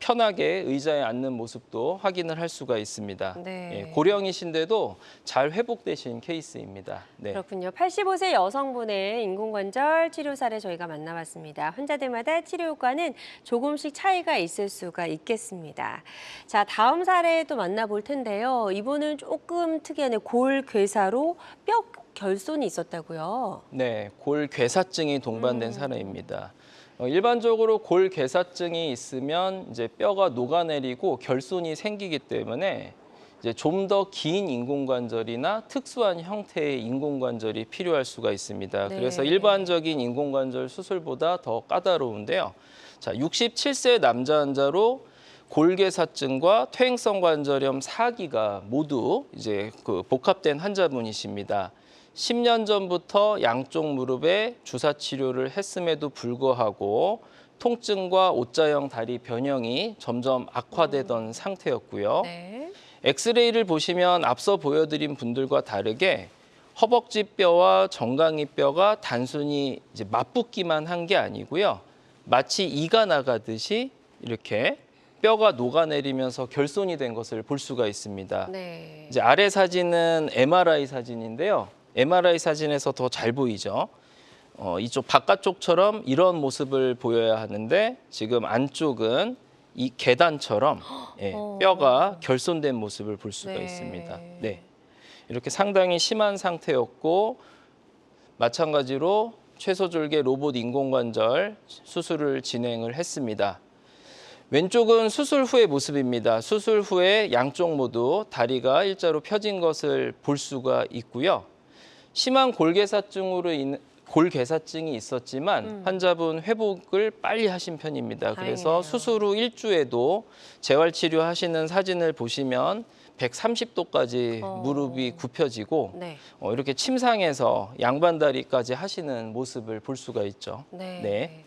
편하게 의자에 앉는 모습도 확인을 할 수가 있습니다. 네. 고령이신데도 잘 회복되신 케이스입니다. 네. 그렇군요. 85세 여성분의 인공관절 치료 사례 저희가 만나봤습니다. 환자들마다 치료 효과는 조금씩 차이가 있을 수가 있겠습니다. 자, 다음 사례 또 만나볼 텐데요. 이분은 조금 특이한 골괴사로 뼈 결손이 있었다고요. 네, 골괴사증이 동반된 사례입니다. 일반적으로 골괴사증이 있으면 이제 뼈가 녹아내리고 결손이 생기기 때문에 이제 좀 더 긴 인공관절이나 특수한 형태의 인공관절이 필요할 수가 있습니다. 네. 그래서 일반적인 인공관절 수술보다 더 까다로운데요. 자, 67세 남자 환자로 골괴사증과 퇴행성 관절염 4기가 모두 이제 복합된 환자분이십니다. 10년 전부터 양쪽 무릎에 주사 치료를 했음에도 불구하고 통증과 옷자형 다리 변형이 점점 악화되던 상태였고요. 네. 엑스레이를 보시면 앞서 보여드린 분들과 다르게 허벅지 뼈와 정강이 뼈가 단순히 이제 맞붙기만 한 게 아니고요. 마치 이가 나가듯이 이렇게 뼈가 녹아내리면서 결손이 된 것을 볼 수가 있습니다. 네. 이제 아래 사진은 MRI 사진인데요. MRI 사진에서 더 잘 보이죠. 이쪽 바깥쪽처럼 이런 모습을 보여야 하는데 지금 안쪽은 이 계단처럼 뼈가 결손된 모습을 볼 수가 네. 있습니다. 네, 이렇게 상당히 심한 상태였고 마찬가지로 최소절개 로봇 인공관절 수술을 진행을 했습니다. 왼쪽은 수술 후의 모습입니다. 수술 후에 양쪽 모두 다리가 일자로 펴진 것을 볼 수가 있고요. 심한 골괴사증이 있었지만 환자분 회복을 빨리 하신 편입니다. 그래서 다행이네요. 수술 후 일주에도 재활치료하시는 사진을 보시면 130도까지 무릎이 굽혀지고 네. 이렇게 침상에서 양반다리까지 하시는 모습을 볼 수가 있죠. 네. 네.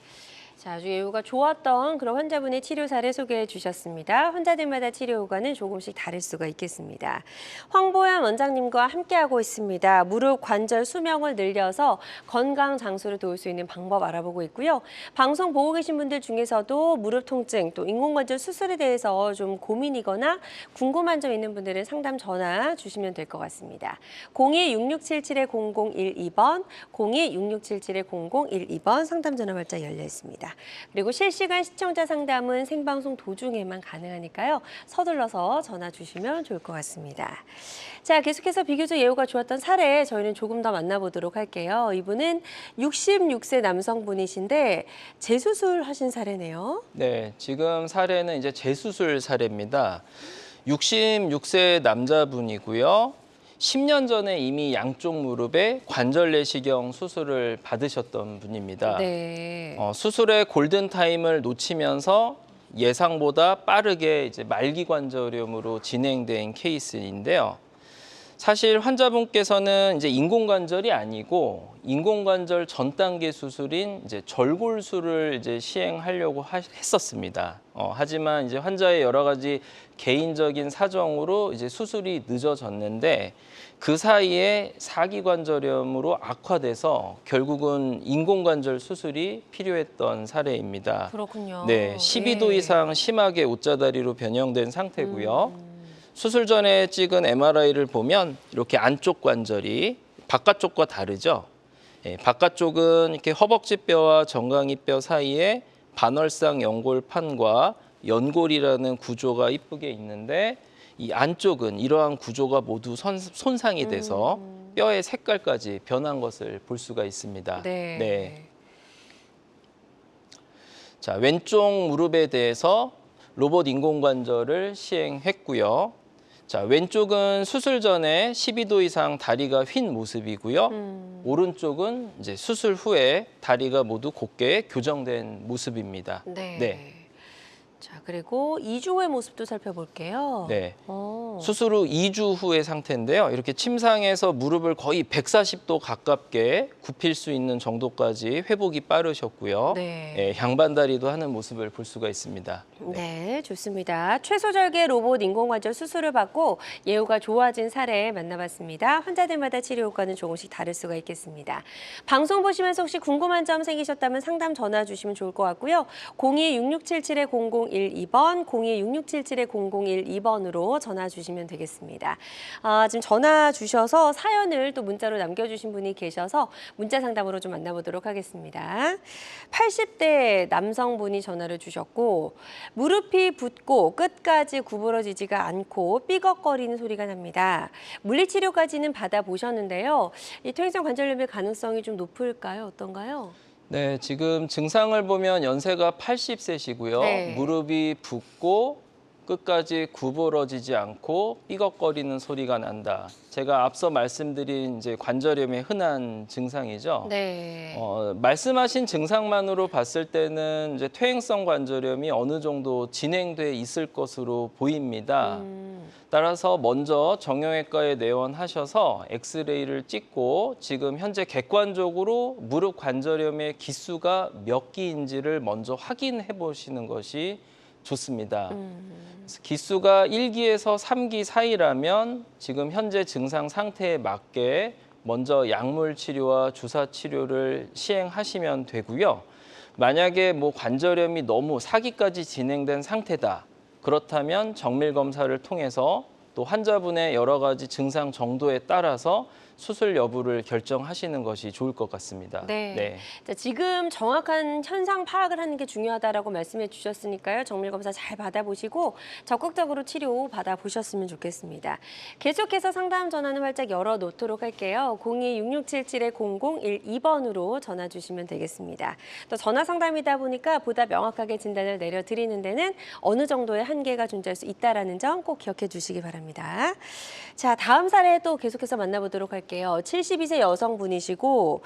자, 아주 예후가 좋았던 그런 환자분의 치료 사례 소개해 주셨습니다. 환자들마다 치료 효과는 조금씩 다를 수가 있겠습니다. 황보현 원장님과 함께하고 있습니다. 무릎 관절 수명을 늘려서 건강 장수를 도울 수 있는 방법 알아보고 있고요. 방송 보고 계신 분들 중에서도 무릎 통증 또 인공관절 수술에 대해서 좀 고민이거나 궁금한 점 있는 분들은 상담 전화 주시면 될 것 같습니다. 02-6677-0012번, 02-6677-0012번 상담 전화 발자 열려 있습니다. 그리고 실시간 시청자 상담은 생방송 도중에만 가능하니까요. 서둘러서 전화 주시면 좋을 것 같습니다. 자, 계속해서 비교적 예후가 좋았던 사례 저희는 조금 더 만나보도록 할게요. 이분은 66세 남성분이신데 재수술 하신 사례네요. 네, 지금 사례는 이제 재수술 사례입니다. 66세 남자분이고요. 10년 전에 이미 양쪽 무릎에 관절 내시경 수술을 받으셨던 분입니다. 네. 수술의 골든타임을 놓치면서 예상보다 빠르게 이제 말기관절염으로 진행된 케이스인데요. 사실 환자분께서는 이제 인공관절이 아니고 인공관절 전 단계 수술인 이제 절골술을 이제 시행하려고 했었습니다. 하지만 이제 환자의 여러 가지 개인적인 사정으로 이제 수술이 늦어졌는데 그 사이에 사기관절염으로 악화돼서 결국은 인공관절 수술이 필요했던 사례입니다. 그렇군요. 네, 12도 예. 이상 심하게 옷자다리로 변형된 상태고요. 수술 전에 찍은 MRI를 보면 이렇게 안쪽 관절이 바깥쪽과 다르죠. 바깥쪽은 이렇게 허벅지뼈와 정강이뼈 사이에 반월상 연골판과 연골이라는 구조가 이쁘게 있는데 이 안쪽은 이러한 구조가 모두 손상이 돼서 뼈의 색깔까지 변한 것을 볼 수가 있습니다. 네. 자, 왼쪽 무릎에 대해서 로봇 인공관절을 시행했고요. 자, 왼쪽은 수술 전에 12도 이상 다리가 휜 모습이고요. 오른쪽은 이제 수술 후에 다리가 모두 곧게 교정된 모습입니다. 네. 네. 자, 그리고 2주 후의 모습도 살펴볼게요. 네. 어. 수술 후 2주 후의 상태인데요. 이렇게 침상에서 무릎을 거의 140도 가깝게 굽힐 수 있는 정도까지 회복이 빠르셨고요. 네. 예, 양반다리도 하는 모습을 볼 수가 있습니다. 네, 좋습니다. 최소절개 로봇 인공관절 수술을 받고 예후가 좋아진 사례 만나봤습니다. 환자들마다 치료 효과는 조금씩 다를 수가 있겠습니다. 방송 보시면서 혹시 궁금한 점 생기셨다면 상담 전화 주시면 좋을 것 같고요. 02-6677-0012번, 02-6677-0012번으로 전화 주시면 되겠습니다. 지금 전화 주셔서 사연을 또 문자로 남겨주신 분이 계셔서 문자 상담으로 좀 만나보도록 하겠습니다. 80대 남성분이 전화를 주셨고 무릎이 붓고 끝까지 구부러지지가 않고 삐걱거리는 소리가 납니다. 물리치료까지는 받아보셨는데요. 이 퇴행성 관절염의 가능성이 좀 높을까요? 어떤가요? 네, 지금 증상을 보면 연세가 80세시고요. 네. 무릎이 붓고 끝까지 구부러지지 않고 삐걱거리는 소리가 난다. 제가 앞서 말씀드린 이제 관절염의 흔한 증상이죠. 네. 말씀하신 증상만으로 봤을 때는 이제 퇴행성 관절염이 어느 정도 진행돼 있을 것으로 보입니다. 따라서 먼저 정형외과에 내원하셔서 엑스레이를 찍고 지금 현재 객관적으로 무릎 관절염의 기수가 몇 기인지를 먼저 확인해 보시는 것이 좋습니다. 기수가 1기에서 3기 사이라면 지금 현재 증상 상태에 맞게 먼저 약물 치료와 주사 치료를 시행하시면 되고요. 만약에 뭐 관절염이 너무 4기까지 진행된 상태다. 그렇다면 정밀 검사를 통해서 또 환자분의 여러 가지 증상 정도에 따라서 수술 여부를 결정하시는 것이 좋을 것 같습니다. 네. 자, 지금 정확한 현상 파악을 하는 게 중요하다라고 말씀해 주셨으니까요. 정밀 검사 잘 받아보시고 적극적으로 치료 받아보셨으면 좋겠습니다. 계속해서 상담 전화는 활짝 열어놓도록 할게요. 02-667-0012번으로 전화 주시면 되겠습니다. 또 전화 상담이다 보니까 보다 명확하게 진단을 내려드리는 데는 어느 정도의 한계가 존재할 수 있다는 점 꼭 기억해 주시기 바랍니다. 자, 다음 사례 또 계속해서 만나보도록 할게요. 72세 여성분이시고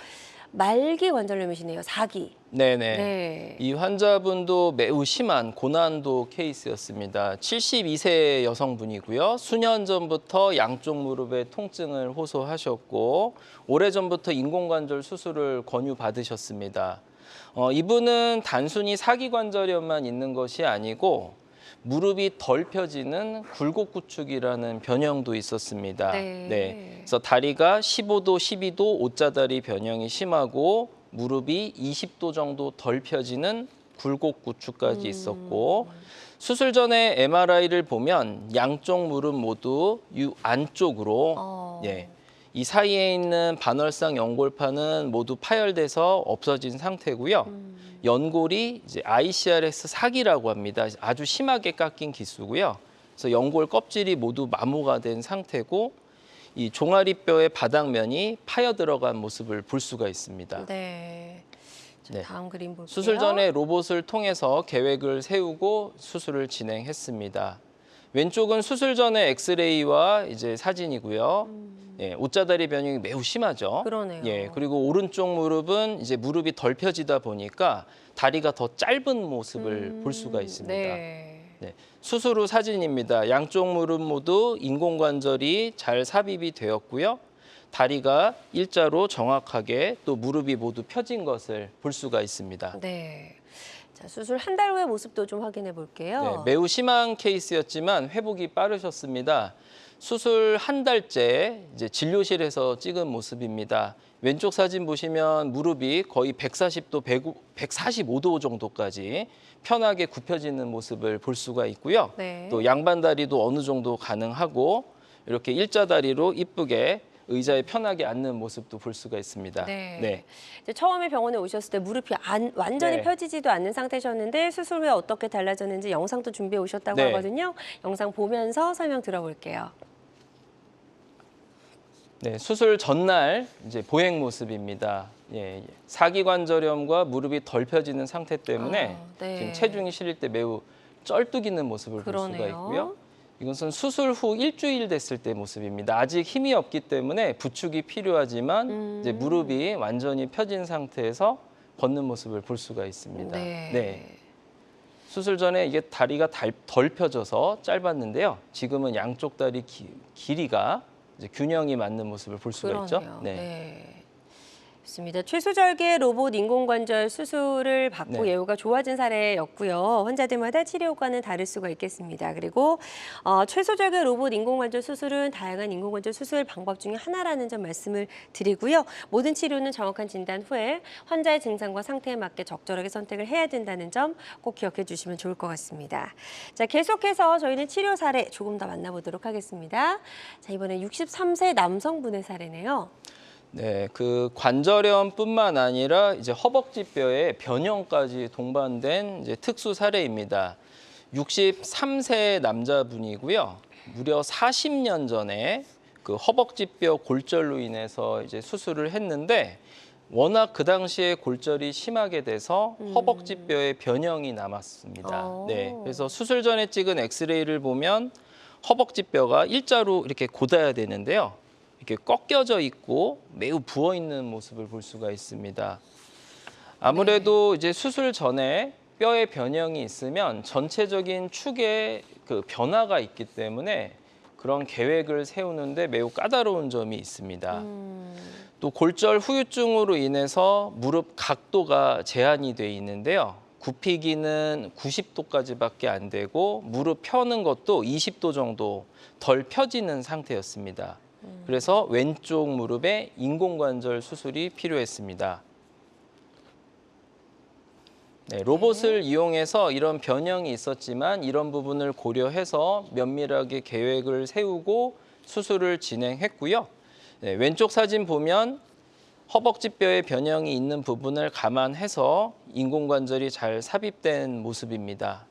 말기 관절염이시네요. 4기. 네네. 네. 이 환자분도 매우 심한 고난도 케이스였습니다. 72세 여성분이고요. 수년 전부터 양쪽 무릎에 통증을 호소하셨고 오래전부터 인공관절 수술을 권유받으셨습니다. 이분은 단순히 사기관절염만 있는 것이 아니고 무릎이 덜 펴지는 굴곡구축이라는 변형도 있었습니다. 네. 그래서 다리가 15도, 12도 옷자다리 변형이 심하고 무릎이 20도 정도 덜 펴지는 굴곡구축까지 있었고 수술 전에 MRI를 보면 양쪽 무릎 모두 안쪽으로 이 사이에 있는 반월상 연골판은 모두 파열돼서 없어진 상태고요. 연골이 이제 ICRS 사기라고 합니다. 아주 심하게 깎인 기수고요. 그래서 연골 껍질이 모두 마모가 된 상태고 이 종아리뼈의 바닥면이 파여 들어간 모습을 볼 수가 있습니다. 네. 자, 다음 그림 볼게요. 수술 전에 로봇을 통해서 계획을 세우고 수술을 진행했습니다. 왼쪽은 수술 전에 엑스레이와 이제 사진이고요. 옷자다리 변형이 매우 심하죠. 그러네요. 그리고 오른쪽 무릎은 이제 무릎이 덜 펴지다 보니까 다리가 더 짧은 모습을 볼 수가 있습니다. 네. 수술 후 사진입니다. 양쪽 무릎 모두 인공관절이 잘 삽입이 되었고요. 다리가 일자로 정확하게 또 무릎이 모두 펴진 것을 볼 수가 있습니다. 네. 자, 수술 한 달 후의 모습도 좀 확인해 볼게요. 매우 심한 케이스였지만 회복이 빠르셨습니다. 수술 한 달째 이제 진료실에서 찍은 모습입니다. 왼쪽 사진 보시면 무릎이 거의 140도, 145도 정도까지 편하게 굽혀지는 모습을 볼 수가 있고요. 네. 또 양반다리도 어느 정도 가능하고 이렇게 일자다리로 이쁘게 의자에 편하게 앉는 모습도 볼 수가 있습니다. 이제 처음에 병원에 오셨을 때 무릎이 완전히 펴지지도 않는 상태셨는데 수술 후에 어떻게 달라졌는지 영상도 준비해 오셨다고 하거든요. 영상 보면서 설명 들어볼게요. 수술 전날 이제 보행 모습입니다. 사기관절염과 무릎이 덜 펴지는 상태 때문에 지금 체중이 실릴 때 매우 쩔뚝이는 모습을 볼 수가 있고요. 이것은 수술 후 일주일 됐을 때 모습입니다. 아직 힘이 없기 때문에 부축이 필요하지만 이제 무릎이 완전히 펴진 상태에서 걷는 모습을 볼 수가 있습니다. 네. 수술 전에 이게 다리가 덜 펴져서 짧았는데요. 지금은 양쪽 다리 길이가 이제 균형이 맞는 모습을 볼 수가 있죠. 그러네요. 네. 좋습니다. 최소절개 로봇 인공관절 수술을 받고 네. 예후가 좋아진 사례였고요. 환자들마다 치료 효과는 다를 수가 있겠습니다. 그리고 최소절개 로봇 인공관절 수술은 다양한 인공관절 수술 방법 중에 하나라는 점 말씀을 드리고요. 모든 치료는 정확한 진단 후에 환자의 증상과 상태에 맞게 적절하게 선택을 해야 된다는 점 꼭 기억해 주시면 좋을 것 같습니다. 자, 계속해서 저희는 치료 사례 조금 더 만나보도록 하겠습니다. 자, 이번에 63세 남성분의 사례네요. 네, 그 관절염뿐만 아니라 이제 허벅지뼈의 변형까지 동반된 이제 특수 사례입니다. 63세 남자분이고요. 무려 40년 전에 그 허벅지뼈 골절로 인해서 이제 수술을 했는데 워낙 그 당시에 골절이 심하게 돼서 허벅지뼈의 변형이 남았습니다. 네, 그래서 수술 전에 찍은 엑스레이를 보면 허벅지뼈가 일자로 이렇게 곧아야 되는데요. 이렇게 꺾여져 있고 매우 부어 있는 모습을 볼 수가 있습니다. 아무래도 이제 수술 전에 뼈의 변형이 있으면 전체적인 축에 그 변화가 있기 때문에 그런 계획을 세우는데 매우 까다로운 점이 있습니다. 또 골절 후유증으로 인해서 무릎 각도가 제한이 돼 있는데요. 굽히기는 90도까지밖에 안 되고 무릎 펴는 것도 20도 정도 덜 펴지는 상태였습니다. 그래서 왼쪽 무릎에 인공관절 수술이 필요했습니다. 네, 로봇을 이용해서 이런 변형이 있었지만 이런 부분을 고려해서 면밀하게 계획을 세우고 수술을 진행했고요. 네, 왼쪽 사진 보면 허벅지뼈의 변형이 있는 부분을 감안해서 인공관절이 잘 삽입된 모습입니다.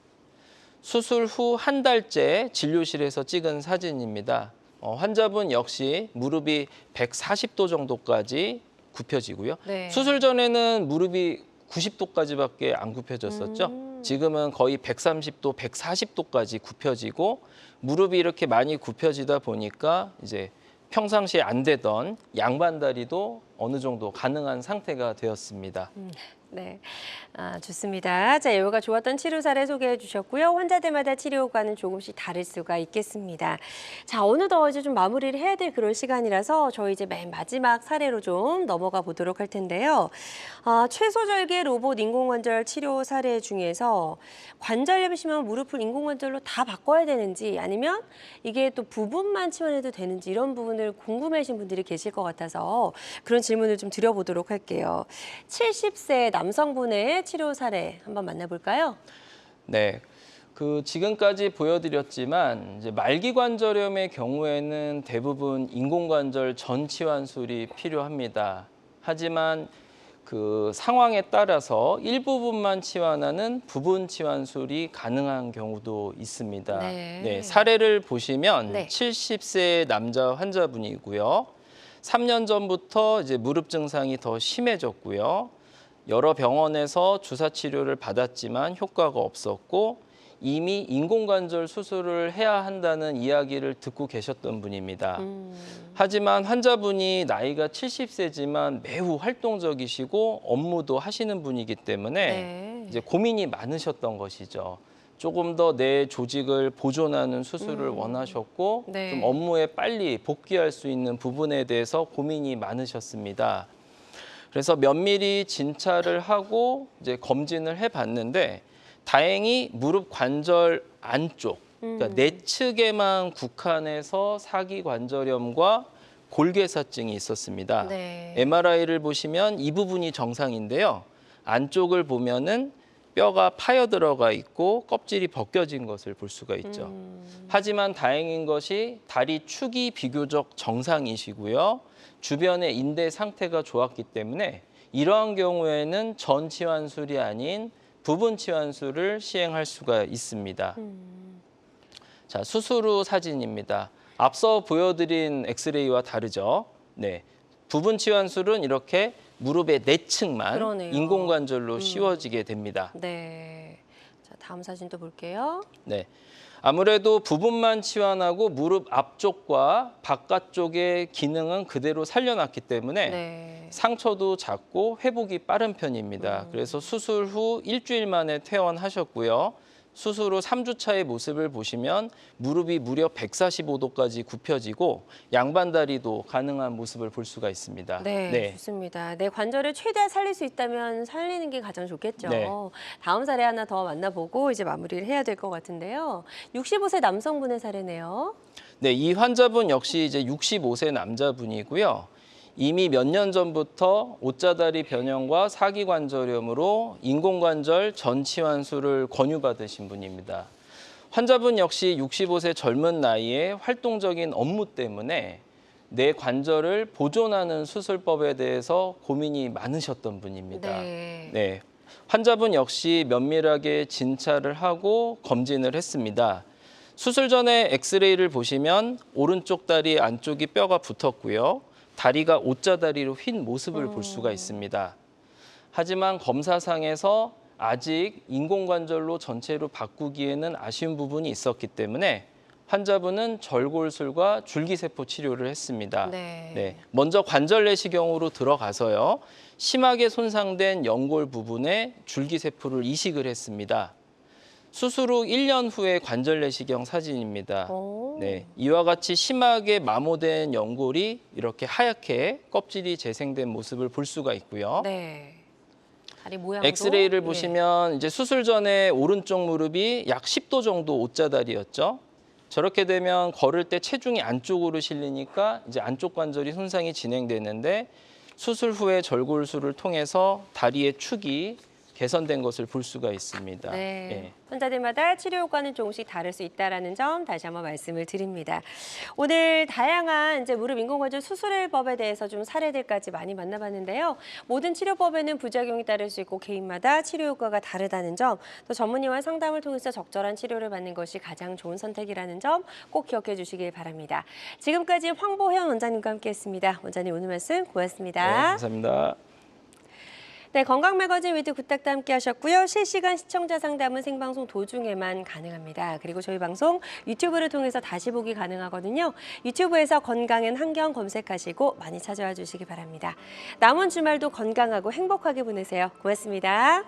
수술 후 한 달째 진료실에서 찍은 사진입니다. 환자분 역시 무릎이 140도 정도까지 굽혀지고요. 네. 수술 전에는 무릎이 90도까지밖에 안 굽혀졌었죠. 지금은 거의 130도, 140도까지 굽혀지고 무릎이 이렇게 많이 굽혀지다 보니까 이제 평상시에 안 되던 양반다리도 어느 정도 가능한 상태가 되었습니다. 네, 좋습니다. 자, 예후가 좋았던 치료 사례 소개해 주셨고요. 환자들마다 치료 효과는 조금씩 다를 수가 있겠습니다. 자, 어느덧 이제 좀 마무리를 해야 될 그럴 시간이라서 저희 이제 맨 마지막 사례로 좀 넘어가 보도록 할 텐데요. 최소절개 로봇 인공관절 치료 사례 중에서 관절염이 심한 무릎을 인공관절로 다 바꿔야 되는지 아니면 이게 또 부분만 치환해도 되는지 이런 부분을 궁금해하신 분들이 계실 것 같아서 그런 질문을 좀 드려보도록 할게요. 70세 남성분의 치료 사례 한번 만나볼까요? 네, 그 지금까지 보여드렸지만 이제 말기 관절염의 경우에는 대부분 인공관절 전치환술이 필요합니다. 하지만 그 상황에 따라서 일부분만 치환하는 부분 치환술이 가능한 경우도 있습니다. 네. 사례를 보시면 네. 70세 남자 환자분이고요. 3년 전부터 이제 무릎 증상이 더 심해졌고요. 여러 병원에서 주사 치료를 받았지만 효과가 없었고 이미 인공관절 수술을 해야 한다는 이야기를 듣고 계셨던 분입니다. 하지만 환자분이 나이가 70세지만 매우 활동적이시고 업무도 하시는 분이기 때문에 네. 이제 고민이 많으셨던 것이죠. 조금 더 내 조직을 보존하는 수술을 원하셨고 네. 좀 업무에 빨리 복귀할 수 있는 부분에 대해서 고민이 많으셨습니다. 그래서 면밀히 진찰을 하고 이제 검진을 해봤는데 다행히 무릎 관절 안쪽, 그러니까 내측에만 국한해서 사기 관절염과 골괴사증이 있었습니다. 네. MRI를 보시면 이 부분이 정상인데요. 안쪽을 보면은 뼈가 파여 들어가 있고 껍질이 벗겨진 것을 볼 수가 있죠. 하지만 다행인 것이 다리 축이 비교적 정상이시고요. 주변의 인대 상태가 좋았기 때문에 이러한 경우에는 전치환술이 아닌 부분 치환술을 시행할 수가 있습니다. 자, 수술 후 사진입니다. 앞서 보여드린 엑스레이와 다르죠. 네, 부분 치환술은 이렇게 무릎의 내측만 그러네요. 인공관절로 씌워지게 됩니다. 네. 자, 자, 다음 사진도 볼게요. 네. 아무래도 부분만 치환하고 무릎 앞쪽과 바깥쪽의 기능은 그대로 살려놨기 때문에 네. 상처도 작고 회복이 빠른 편입니다. 그래서 수술 후 일주일 만에 퇴원하셨고요. 수술 후 3주 차의 모습을 보시면 무릎이 무려 145도까지 굽혀지고 양반다리도 가능한 모습을 볼 수가 있습니다. 네, 좋습니다. 내 관절을 최대한 살릴 수 있다면 살리는 게 가장 좋겠죠. 네. 다음 사례 하나 더 만나보고 이제 마무리를 해야 될 것 같은데요. 65세 남성분의 사례네요. 네, 이 환자분 역시 이제 65세 남자분이고요. 이미 몇 년 전부터 옷자다리 변형과 사기관절염으로 인공관절 전치환술을 권유받으신 분입니다. 환자분 역시 65세 젊은 나이에 활동적인 업무 때문에 내 관절을 보존하는 수술법에 대해서 고민이 많으셨던 분입니다. 네, 환자분 역시 면밀하게 진찰을 하고 검진을 했습니다. 수술 전에 엑스레이를 보시면 오른쪽 다리 안쪽이 뼈가 붙었고요. 다리가 옷자다리로 휜 모습을 볼 수가 있습니다. 하지만 검사상에서 아직 인공관절로 전체로 바꾸기에는 아쉬운 부분이 있었기 때문에 환자분은 절골술과 줄기세포 치료를 했습니다. 네, 먼저 관절 내시경으로 들어가서요. 심하게 손상된 연골 부분에 줄기세포를 이식을 했습니다. 수술 후 1년 후의 관절 내시경 사진입니다. 네, 이와 같이 심하게 마모된 연골이 이렇게 하얗게 껍질이 재생된 모습을 볼 수가 있고요. 네. 다리 모양도 엑스레이를 보시면 이제 수술 전에 오른쪽 무릎이 약 10도 정도 옷자다리였죠. 저렇게 되면 걸을 때 체중이 안쪽으로 실리니까 이제 안쪽 관절이 손상이 진행되는데 수술 후에 절골술을 통해서 다리의 축이 개선된 것을 볼 수가 있습니다. 네. 환자들마다 치료 효과는 조금씩 다를 수 있다는 점 다시 한번 말씀을 드립니다. 오늘 다양한 이제 무릎 인공관절 수술법에 대해서 좀 사례들까지 많이 만나봤는데요. 모든 치료법에는 부작용이 따를 수 있고 개인마다 치료 효과가 다르다는 점, 또 전문의와 상담을 통해서 적절한 치료를 받는 것이 가장 좋은 선택이라는 점 꼭 기억해 주시길 바랍니다. 지금까지 황보현 원장님과 함께했습니다. 원장님 오늘 말씀 고맙습니다. 네, 감사합니다. 네, 건강매거진 위드 굿닥도 함께 하셨고요. 실시간 시청자 상담은 생방송 도중에만 가능합니다. 그리고 저희 방송 유튜브를 통해서 다시 보기 가능하거든요. 유튜브에서 건강엔 한경 검색하시고 많이 찾아와 주시기 바랍니다. 남은 주말도 건강하고 행복하게 보내세요. 고맙습니다.